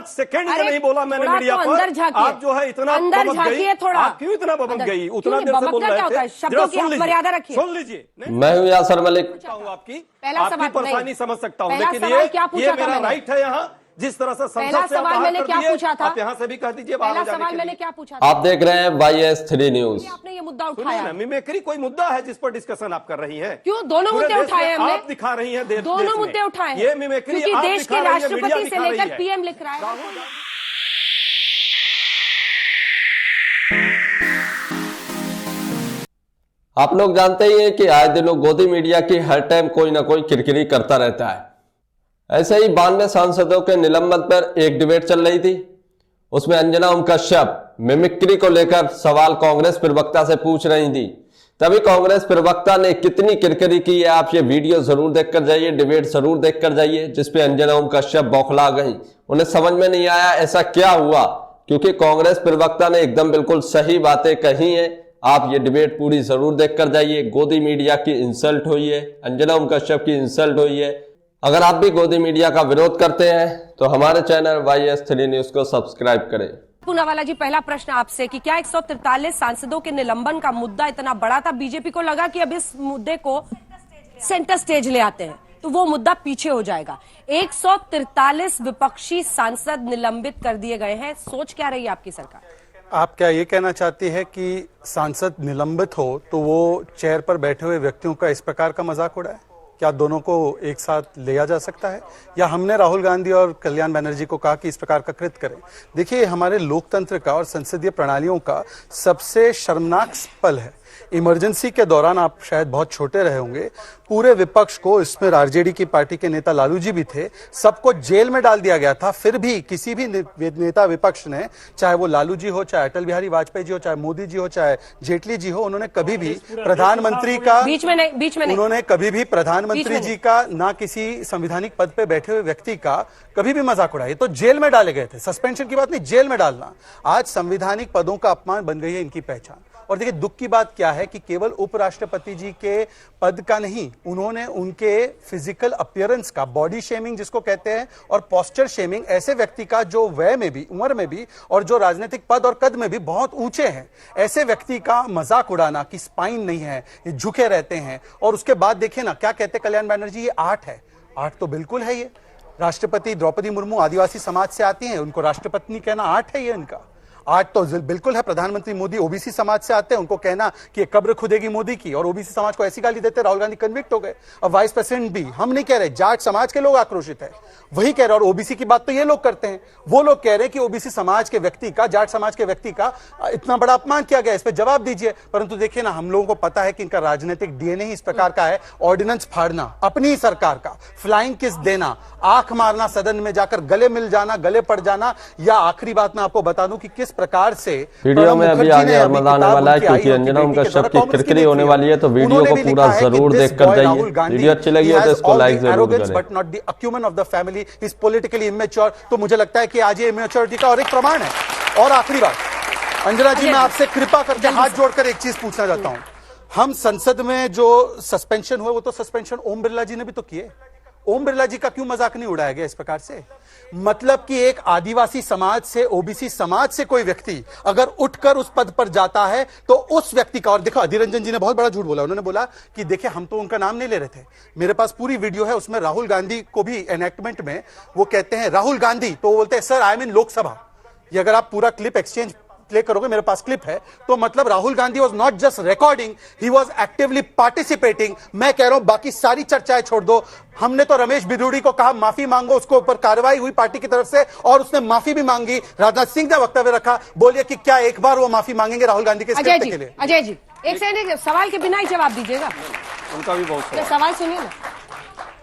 Second का नहीं बोला मैंने मीडिया पर। आप जो है इतना अंदर झांकिए थोड़ा। आप क्यों इतना बबक गई? उतना देर से बोल रहे थे। शब्दों की मर्यादा रखिए। सुन लीजिए। मैं हूं यासर मलिक। आपकी परेशानी समझ सकता हूं, लेकिन ये मेरा राइट है यहाँ। जिस तरह से पहला सवाल मैंने क्या पूछा था? आप यहाँ से भी कह दीजिए। पहला सवाल मैंने क्या पूछा था? आप देख रहे हैं YS3 न्यूज। आपने ये मुद्दा उठाया। मिमिक्री कोई मुद्दा है जिस पर डिस्कशन आप कर रही हैं? क्यों? दोनों मुद्दे उठाए हमने। आप दिखा रही हैं देश, दोनों मुद्दे उठाए हैं। ये मिमिक्री क्योंकि देश के राष्ट्रपति से लेकर PM लिख रहा है। आप लोग जानते ही हैं कि आए दिनों गोदी मीडिया की हर टाइम कोई ना कोई किरकिरी करता रहता है। ऐसे ही 92 सांसदों के निलंबन पर एक डिबेट चल रही थी। उसमें अंजना ओम कश्यप मिमिक्री को लेकर सवाल कांग्रेस प्रवक्ता से पूछ रही थी। तभी कांग्रेस प्रवक्ता ने कितनी किरकिरी की है, आप ये वीडियो जरूर देखकर जाइए, डिबेट जरूर देखकर जाइए, जिसपे अंजना ओम कश्यप बौखला गई। उन्हें समझ में नहीं आया ऐसा क्या हुआ, क्योंकि कांग्रेस प्रवक्ता ने एकदम बिल्कुल सही बातें कही है। आप ये डिबेट पूरी जरूर देखकर जाइए। गोदी मीडिया की इंसल्ट हुई है, अंजना ओम कश्यप की इंसल्ट हुई है। अगर आप भी गोदी मीडिया का विरोध करते हैं तो हमारे चैनल YS3 न्यूज को सब्सक्राइब करें। पूनावाला जी, पहला प्रश्न आपसे कि क्या 143 सांसदों के निलंबन का मुद्दा इतना बड़ा था, बीजेपी को लगा कि अब इस मुद्दे को सेंटर स्टेज ले आते हैं तो वो मुद्दा पीछे हो जाएगा। 143 विपक्षी सांसद निलंबित कर दिए गए हैं, सोच क्या रही है आपकी सरकार? आप क्या ये कहना चाहती है कि सांसद निलंबित हो तो वो चेयर पर बैठे हुए व्यक्तियों का इस प्रकार का मजाक उड़ाए? क्या दोनों को एक साथ लिया जा सकता है? या हमने राहुल गांधी और कल्याण बनर्जी को कहा कि इस प्रकार का कृत्य करें? देखिए, हमारे लोकतंत्र का और संसदीय प्रणालियों का सबसे शर्मनाक पल है। इमरजेंसी के दौरान, आप शायद बहुत छोटे रहे होंगे, पूरे विपक्ष को, इसमें आरजेडी की पार्टी के नेता लालू जी भी थे, सबको जेल में डाल दिया गया था। फिर भी किसी भी नेता विपक्ष ने, चाहे वो लालू जी हो, चाहे अटल बिहारी वाजपेयी जी हो, चाहे मोदी जी हो, चाहे जेटली जी हो, उन्होंने कभी भी प्रधानमंत्री का बीच में नहीं उन्होंने कभी भी प्रधानमंत्री जी का, ना किसी संविधानिक पद पे बैठे हुए व्यक्ति का कभी भी मजाक उड़ाया। तो जेल में डाले गए थे। सस्पेंशन की बात नहीं, जेल में डालना आज संवैधानिक पदों का अपमान बन गई है इनकी पहचान। और देखिए, दुख की बात क्या है कि केवल उपराष्ट्रपति जी के पद का नहीं, उन्होंने उनके फिजिकल अपीयरेंस का, बॉडी शेमिंग जिसको कहते हैं, और पोस्चर शेमिंग, ऐसे व्यक्ति का जो वय में भी, उम्र में भी, और जो राजनीतिक पद और कद में भी बहुत ऊंचे हैं, ऐसे व्यक्ति का मजाक उड़ाना कि स्पाइन नहीं है, ये झुके रहते हैं। और उसके बाद देखिए ना क्या कहते कल्याण बनर्जी, ये आर्ट है। आर्ट तो बिल्कुल है ये। राष्ट्रपति द्रौपदी मुर्मू आदिवासी समाज से आती हैं, उनको राष्ट्रपत्नी कहना आर्ट है ये इनका। आज तो बिल्कुल है। प्रधानमंत्री मोदी ओबीसी समाज से आते हैं, उनको कहना कि ये कब्र खुदेगी मोदी की, और ओबीसी समाज को ऐसी गाली देते राहुल गांधी कन्विक्ट हो गए। अब वाइस प्रेसिडेंट भी, हम नहीं कह रहे, जाट समाज के लोग आक्रोशित है, वही कह रहे। और ओबीसी की बात तो ये लोग करते हैं, वो लोग कह रहे हैं कि ओबीसी समाज के व्यक्ति का, जाट समाज के व्यक्ति का इतना बड़ा अपमान किया गया, इस पर जवाब दीजिए। परंतु देखिए ना, हम लोगों को पता है कि इनका राजनीतिक डीएनए ही इस प्रकार का है। ऑर्डिनेंस फाड़ना, अपनी ही सरकार का फ्लाइंग किस देना, आंख मारना, सदन में जाकर गले मिल जाना, गले पड़ जाना। या आखिरी बात मैं आपको बता दूं कि किस प्रकार से वीडियो में अभी आगे और मजा आने वाला है, क्योंकि अंजना ओम कश्यप की किरकिरी होने वाली है। तो वीडियो को पूरा जरूर देखकर जाइए। वीडियो अच्छी लगी है तो इसको लाइक जरूर करें। But not the acumen of the family, is politically immature. तो मुझे लगता है कि आज ये इमेच्योरिटी का और एक प्रमाण है। और आखिरी बात, अंजना जी, मैं आपसे कृपा करके हाथ जोड़कर एक चीज पूछना चाहता हूं। हम संसद में जो सस्पेंशन हुए, वो तो सस्पेंशन ओम बिरला जी ने भी तो किए। ओम बिरला जी का क्यों मजाक नहीं उड़ाया गया इस प्रकार से? मतलब कि एक आदिवासी समाज से, ओबीसी समाज से कोई व्यक्ति अगर उठकर उस पद पर जाता है तो उस व्यक्ति का, और देखो अधीर रंजन जी ने बहुत बड़ा झूठ बोला। उन्होंने बोला कि देखिए, हम तो उनका नाम नहीं ले रहे थे। मेरे पास पूरी वीडियो है, उसमें राहुल गांधी को भी एनेक्टमेंट में वो कहते हैं राहुल गांधी, तो वो बोलते हैं सर आई एम इन लोकसभा। ये अगर आप पूरा क्लिप एक्सचेंज प्ले करोगे, मेरे पास क्लिप है, तो मतलब Rahul Gandhi was not just recording, he was actively participating. मैं कह रहा हूं, बाकी सारी चर्चाएं छोड़ दो। हमने तो रमेश बिधूड़ी को कहा माफी मांगो, उसको ऊपर कार्रवाई हुई पार्टी की तरफ से, और उसने माफी भी मांगी। राजनाथ सिंह ने वक्तव्य रखा, बोलिए कि क्या एक बार वो माफी मांगेंगे राहुल गांधी के अजय के लिए? अजय जी, एक सेकंड, सवाल के बिना ही जवाब दीजिएगा। उनका भी बहुत सवाल सुनिए ना।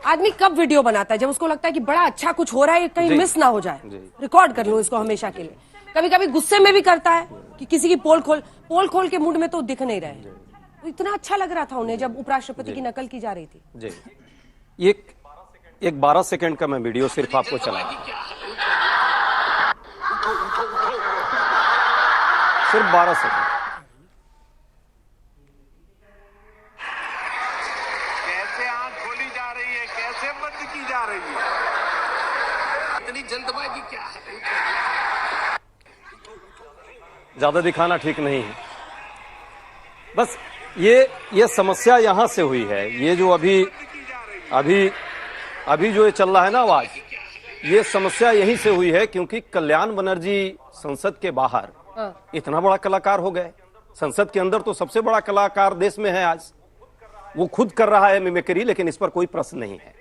आदमी कब वीडियो बनाता है? जब उसको लगता है कि बड़ा अच्छा कुछ हो रहा है, कहीं मिस ना हो जाए, रिकॉर्ड कर लो इसको हमेशा के लिए। कभी कभी गुस्से में भी करता है कि किसी की पोल खोल के मूड में तो दिख नहीं रहे। तो इतना अच्छा लग रहा था उन्हें जब उपराष्ट्रपति की नकल की जा रही थी। जी, एक 12 सेकंड का मैं वीडियो सिर्फ आपको चला, सिर्फ 12 सेकंड। कैसे आंख खोली जा रही है, कैसे बंद की जा रही है, इतनी जल्दबाजी क्या है? ज्यादा दिखाना ठीक नहीं है। बस ये समस्या यहां से हुई है। ये जो अभी जो ये चल रहा है ना आवाज, ये समस्या यहीं से हुई है क्योंकि कल्याण बनर्जी संसद के बाहर इतना बड़ा कलाकार हो गए। संसद के अंदर तो सबसे बड़ा कलाकार देश में है आज। वो खुद कर रहा है मिमिक्री, लेकिन इस पर कोई प्रश्न नहीं है।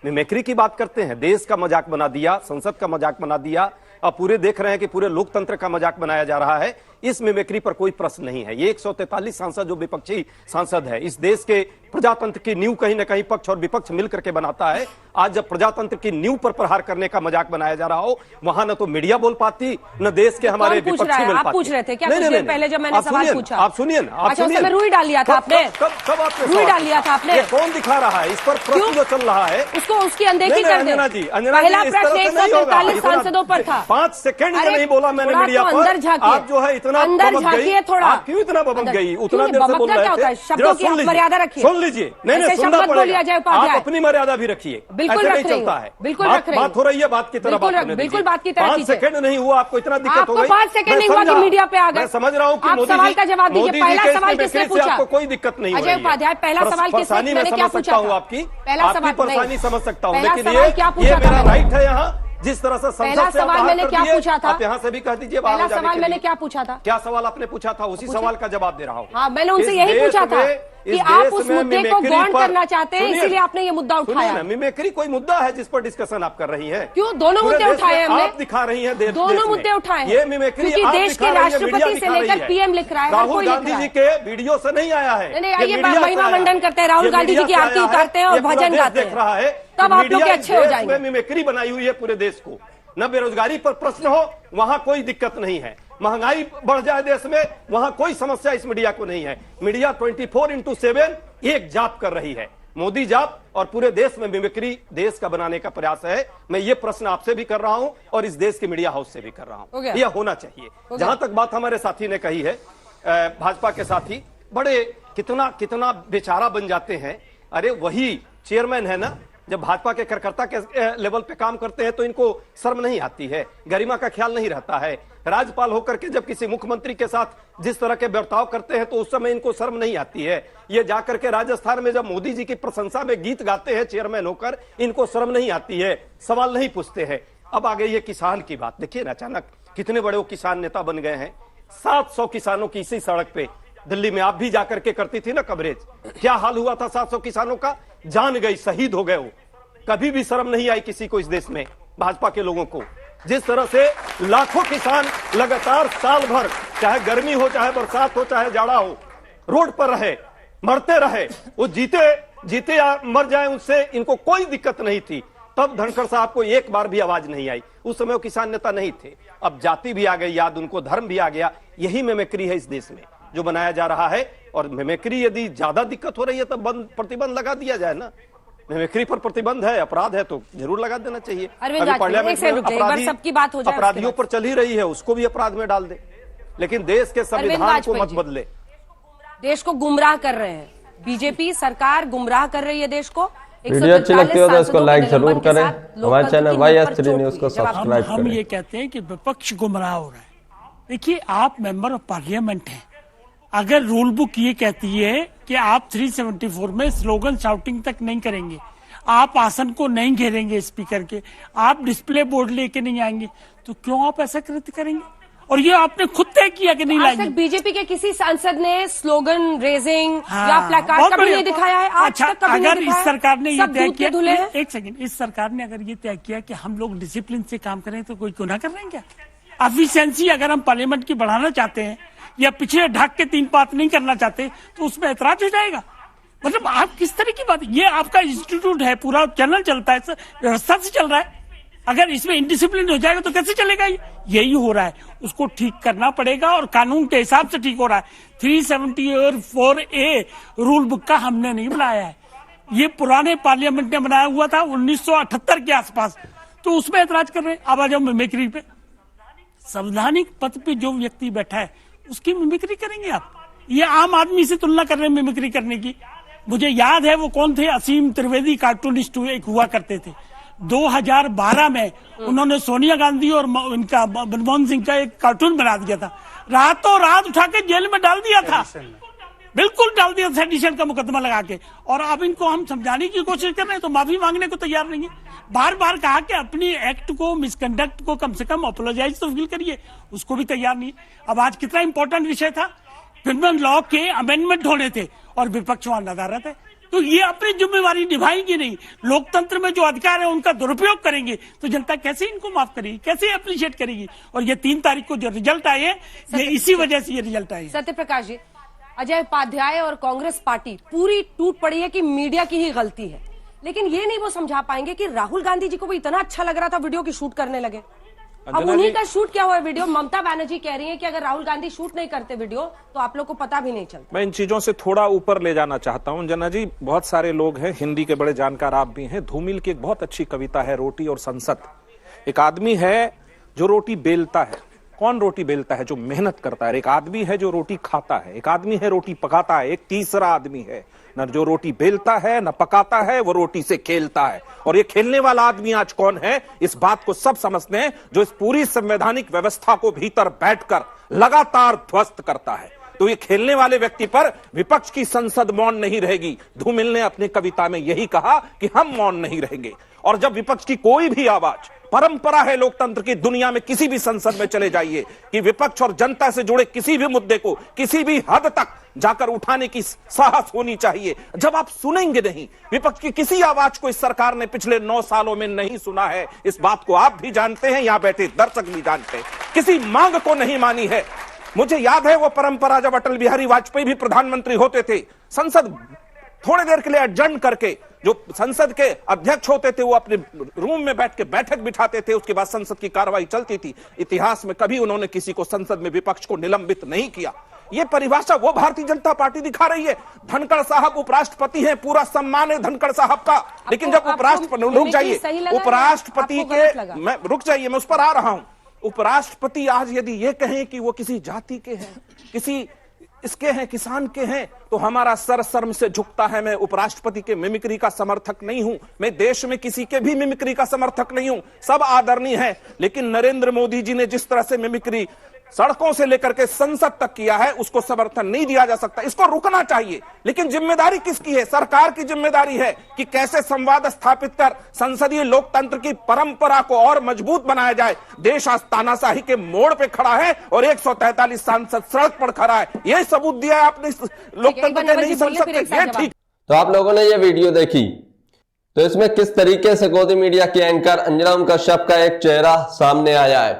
मिमिक्री की बात करते हैं, देश का मजाक बना दिया, संसद का मजाक बना दिया, अब पूरे देख रहे हैं कि पूरे लोकतंत्र का मजाक बनाया जा रहा है। इस मिमिक्री पर कोई प्रश्न नहीं है। ये 143 सांसद जो विपक्षी सांसद है, इस देश के प्रजातंत्र की नींव कहीं ना कहीं पक्ष और विपक्ष मिलकर के बनाता है। आज जब प्रजातंत्र की नींव पर प्रहार करने का मजाक बनाया जा रहा हो, वहां न तो मीडिया बोल पाती, न देश के हमारे विपक्षी मिल पाते। आप पूछ रहे थे क्या कुछ देर पहले जब मैंने सवाल पूछा? आप सुनिए ना, आप सुनिए। रुई डाल लिया था आपने? कब आपने रुई डाल लिया था आपने? कौन दिखा रहा है? इस पर प्रश्न जो चल रहा है उसको उसकी अनदेखी कर दे। अंजना जी, पहला प्रश्न 143 सांसदों पर था। 5 सेकंड में नहीं बोला मैंने मीडिया पर। आप जो है इतना अंदर झांकिए थोड़ा। आप क्यों इतना बबक गई? उतना देर से बोल रहे थे। शब्दों की मर्यादा रखिए। सुन लीजिए। नहीं सुनना पड़ेगा। आप अपनी मर्यादा भी रखिए। बिल्कुल नहीं चलता है। बिल्कुल बात हो रही है, बात की तरह बिल्कुल बात की तरह 5 सेकंड नहीं हुआ, आपको इतना दिक्कत हो गई। 5 सेकंड नहीं हुआ कि मीडिया पे आ गए। मैं समझ रहा हूँ कि आप सवाल का जवाब दीजिए। पहला सवाल किसने पूछा? आपको कोई दिक्कत नहीं। अजय उपाध्याय, पहला सवाल किसने? मैंने क्या पूछा? आपकी पहला सवाल परेशानी समझ सकता हूँ, लेकिन ये मेरा राइट है यहाँ। जिस तरह से पहला सवाल मैंने क्या पूछा था? आप यहाँ से भी कह दीजिए। पहला सवाल मैंने क्या पूछा था? क्या सवाल आपने पूछा था? उसी सवाल का जवाब दे रहा हूँ। हाँ, मैंने उनसे यही पूछा था कि आप उस मुद्दे को गौण करना चाहते हैं, इसीलिए आपने ये मुद्दा उठाया। मिमिक्री कोई मुद्दा है जिस पर डिस्कशन आप कर रही हैं? क्यों? दोनों मुद्दे उठाए हमने। आप दिखा रही हैं दोनों मुद्दे उठाए। ये मिमिक्री क्योंकि देश के राष्ट्रपति से लेकर पीएम लिख रहा है। राहुल गांधी जी के वीडियो से नहीं आया है। ये महिमा मंडन करते हैं, राहुल गांधी जी की आरती उतारते हैं और भजन गाते हैं, देख रहा है। तब आप लोग अच्छे हो जाएंगे। मिमिक्री बनाई हुई है पूरे देश को। न बेरोजगारी पर प्रश्न हो, वहां कोई दिक्कत नहीं है। महंगाई बढ़ जाए देश में, वहां कोई समस्या इस मीडिया को नहीं है। मीडिया 24/7 एक जाप कर रही है, मोदी जाप, और पूरे देश में मिमिक्री देश का बनाने का प्रयास है। मैं ये प्रश्न आपसे भी कर रहा हूं और इस देश के मीडिया हाउस से भी कर रहा हूं। यह होना चाहिए। जहां तक बात हमारे साथी ने कही है, भाजपा के साथी बड़े कितना बेचारा बन जाते हैं। अरे वही चेयरमैन है ना, जब भाजपा के कार्यकर्ता के लेवल पे काम करते हैं तो इनको शर्म नहीं आती है, गरिमा का ख्याल नहीं रहता है। राज्यपाल होकर के जब किसी मुख्यमंत्री के साथ जिस तरह के बर्ताव करते हैं तो उस समय इनको शर्म नहीं आती है। ये जाकर के राजस्थान में जब मोदी जी की प्रशंसा में गीत गाते हैं चेयरमैन होकर, इनको शर्म नहीं आती है, सवाल नहीं पूछते हैं। अब आ गई ये किसान की बात। देखिए ना, अचानक कितने बड़े वो किसान नेता बन गए हैं। 700 किसानों की इसी सड़क पे दिल्ली में आप भी जाकर के करती थी ना कवरेज, क्या हाल हुआ था 700 किसानों का? जान गई, शहीद हो गए वो। कभी भी शर्म नहीं आई किसी को इस देश में, भाजपा के लोगों को। जिस तरह से लाखों किसान लगातार साल भर, चाहे गर्मी हो, चाहे बरसात हो, चाहे जाड़ा हो, रोड पर रहे, मरते रहे। वो जीते या मर जाए, उससे इनको कोई दिक्कत नहीं थी। तब धनखड़ साहब को एक बार भी आवाज नहीं आई। उस समय वो किसान नेता नहीं थे। अब जाति भी आ गई याद, उनको धर्म भी आ गया। यही मिमिक्री है इस देश में जो बनाया जा रहा है। और मिमिक्री यदि ज्यादा दिक्कत हो रही है तब प्रतिबंध लगा दिया जाए ना। मिमिक्री पर प्रतिबंध है, अपराध है तो जरूर लगा देना चाहिए। अपराधियों पर चल ही रही है, उसको भी अपराध में डाल दे, लेकिन देश के संविधान को मत बदले। देश को गुमराह कर रहे हैं, बीजेपी सरकार गुमराह कर रही है देश को। वीडियो अच्छी लगती हो तो इसको लाइक जरूर करें। हमारे चैनल YS3 न्यूज को सब्सक्राइब करें। हम ये कहते हैं कि विपक्ष गुमराह हो रहा है। देखिए, आप मेंबर ऑफ पार्लियामेंट हैं। अगर रूल बुक ये कहती है कि आप 374 में स्लोगन शाउटिंग तक नहीं करेंगे, आप आसन को नहीं घेरेंगे स्पीकर के, आप डिस्प्ले बोर्ड लेके नहीं आएंगे, तो क्यों आप ऐसा कृत्य करेंगे? और ये आपने खुद तय किया कि नहीं लाएंगे। बीजेपी के किसी सांसद ने स्लोगन रेजिंग या प्लेकार्ड कभी नहीं दिखाया है? अच्छा, अगर इस सरकार ने ये तय किया, एक सेकंड, इस सरकार ने अगर ये तय किया कि हम लोग डिसिप्लिन से काम करें तो कोई गुनाह कर रहे हैं क्या? एफिशिएंसी अगर हम पार्लियामेंट की बढ़ाना चाहते हैं या पिछले ढक के 3 बात नहीं करना चाहते तो उसमें ऐतराज हो जाएगा। मतलब आप किस तरह की बात, ये आपका इंस्टीट्यूट है, पूरा चैनल चलता है, व्यवस्था से चल रहा है। अगर इसमें इनडिसिप्लिन हो जाएगा तो कैसे चलेगा? यही हो रहा है, उसको ठीक करना पड़ेगा और कानून के हिसाब से ठीक हो रहा है। 374A रूल बुक का हमने नहीं बनाया है, ये पुराने पार्लियामेंट ने बनाया हुआ था 1978 के आसपास, तो उसमें ऐतराज कर रहे हैं। अब आ जाओ मिमिक्री पे। संवैधानिक पद पे जो व्यक्ति बैठा है उसकी मिमिक्री करेंगे आप? ये आम आदमी से तुलना कर रहे हैं मिमिक्री करने की। मुझे याद है वो कौन थे, असीम त्रिवेदी कार्टूनिस्ट एक हुआ करते थे, 2012 में उन्होंने सोनिया गांधी और इनका मनमोहन सिंह का एक कार्टून बना दिया था, रातों रात उठा के जेल में डाल दिया था, बिल्कुल डाल दिया सेडिशन का मुकदमा लगा के। और अब इनको हम समझाने की कोशिश कर रहे हैं तो माफी मांगने को तैयार नहीं है। बार बार कहा कि अपनी एक्ट को, मिसकंडक्ट को कम से कम अपोलोजाइज तो फील करिए, उसको भी तैयार नहीं। अब आज कितना इंपॉर्टेंट विषय था, क्रिमिनल लॉ के अमेंडमेंट होने थे और विपक्ष वहां नदारत है, तो ये अपनी जिम्मेवारी निभाएंगे नहीं। लोकतंत्र में जो अधिकार है उनका दुरुपयोग करेंगे तो जनता कैसे इनको माफ करेगी, कैसे अप्रिशिएट करेगी। और ये 3 तारीख को जो रिजल्ट आए हैं ये इसी वजह से ये रिजल्ट आए। सत्यप्रकाश जी, अजय उपाध्याय और कांग्रेस पार्टी पूरी टूट पड़ी है कि मीडिया की ही गलती है, लेकिन ये नहीं वो समझा पाएंगे कि राहुल गांधी जी को भी इतना अच्छा लग रहा था वीडियो की शूट करने लगे। अब उन्हीं का शूट क्या हुआ वीडियो, ममता बनर्जी कह रही है कि अगर राहुल गांधी शूट नहीं करते वीडियो तो आप लोग को पता भी नहीं चलता। मैं इन चीजों से थोड़ा ऊपर ले जाना चाहता हूं अंजना जी। बहुत सारे लोग हैं, हिंदी के बड़े जानकार आप भी हैं। धूमिल की एक बहुत अच्छी कविता है, रोटी और संसद। एक आदमी है जो रोटी बेलता है। कौन रोटी बेलता है? जो मेहनत करता है। एक आदमी है जो रोटी खाता है, एक आदमी है रोटी पकाता है, एक तीसरा आदमी है न जो रोटी बेलता है न पकाता है, वो रोटी से खेलता है। और ये खेलने वाला आदमी आज कौन है, इस बात को सब समझते हैं, जो इस पूरी संवैधानिक व्यवस्था को भीतर बैठकर लगातार ध्वस्त करता है। तो ये खेलने वाले व्यक्ति पर विपक्ष की संसद मौन नहीं रहेगी। धूमिल ने अपनी कविता में यही कहा कि हम मौन नहीं रहेंगे। और जब विपक्ष की कोई भी आवाज, परंपरा है लोकतंत्र की, दुनिया में किसी भी संसद में चले जाइए कि विपक्ष और जनता से जुड़े किसी भी मुद्दे को किसी भी हद तक जाकर उठाने की साहस होनी चाहिए। जब आप सुनेंगे नहीं, विपक्ष की किसी आवाज को इस सरकार ने पिछले 9 सालों में नहीं सुना है, इस बात को आप भी जानते हैं, यहां बैठे दर्शक भी जानते हैं। किसी मांग को नहीं मानी है। मुझे याद है वो परंपरा जब अटल बिहारी वाजपेयी भी प्रधानमंत्री होते थे, संसद थोड़ी देर के लिए एडजर्न करके जो संसद के अध्यक्ष होते थे वो अपने रूम में बैठ के बैठक बिठाते थे, उसके बाद संसद की कार्रवाई चलती थी। इतिहास में कभी उन्होंने किसी को संसद में विपक्ष को निलंबित नहीं किया। ये परिभाषा वो भारतीय जनता पार्टी दिखा रही है। धनखड़ साहब उपराष्ट्रपति हैं, पूरा सम्मान है धनखड़ साहब का, लेकिन जब उपराष्ट्रपति, रुक जाइए, उपराष्ट्रपति के, मैं रुक जाइए, मैं उस पर आ रहा हूं। उपराष्ट्रपति आज यदि ये कहें कि वो किसी जाति के हैं, किसी इसके हैं, किसान के हैं, तो हमारा सर शर्म से झुकता है। मैं उपराष्ट्रपति के मिमिक्री का समर्थक नहीं हूं, मैं देश में किसी के भी मिमिक्री का समर्थक नहीं हूं, सब आदरणीय है। लेकिन नरेंद्र मोदी जी ने जिस तरह से मिमिक्री सड़कों से लेकर के संसद तक किया है, उसको समर्थन नहीं दिया जा सकता। इसको रुकना चाहिए। लेकिन जिम्मेदारी किसकी है? सरकार की जिम्मेदारी है कि कैसे संवाद स्थापित कर संसदीय लोकतंत्र की परंपरा को और मजबूत बनाया जाए। देश आज तानाशाही के मोड़ पे खड़ा है और 143 सांसद सड़क पर खड़ा है। यही सबूत दिया है आपने लोकतंत्र के नहीं संसद के। ठीक। तो आप लोगों ने ये वीडियो देखी, तो इसमें किस तरीके से गोदी मीडिया की एंकर अंजना उम कश्यप का एक चेहरा सामने आया है।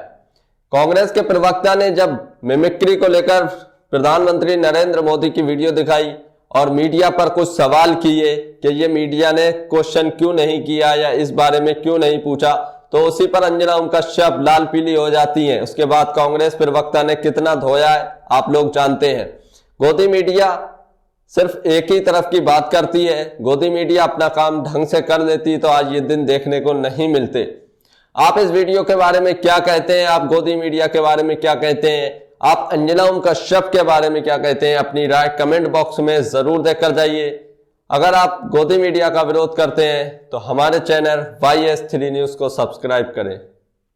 कांग्रेस के प्रवक्ता ने जब मिमिक्री को लेकर प्रधानमंत्री नरेंद्र मोदी की वीडियो दिखाई और मीडिया पर कुछ सवाल किए कि ये मीडिया ने क्वेश्चन क्यों नहीं किया या इस बारे में क्यों नहीं पूछा, तो उसी पर अंजना उम कश्यप लाल पीली हो जाती हैं। उसके बाद कांग्रेस प्रवक्ता ने कितना धोया है आप लोग जानते हैं। गोदी मीडिया सिर्फ एक ही तरफ की बात करती है। गोदी मीडिया अपना काम ढंग से कर देती तो आज ये दिन देखने को नहीं मिलते। आप इस वीडियो के बारे में क्या कहते हैं? आप गोदी मीडिया के बारे में क्या कहते हैं? आप अंजना उम कश्यप के बारे में क्या कहते हैं? अपनी राय कमेंट बॉक्स में जरूर देकर जाइए। अगर आप गोदी मीडिया का विरोध करते हैं तो हमारे चैनल YS3 न्यूज को सब्सक्राइब करें।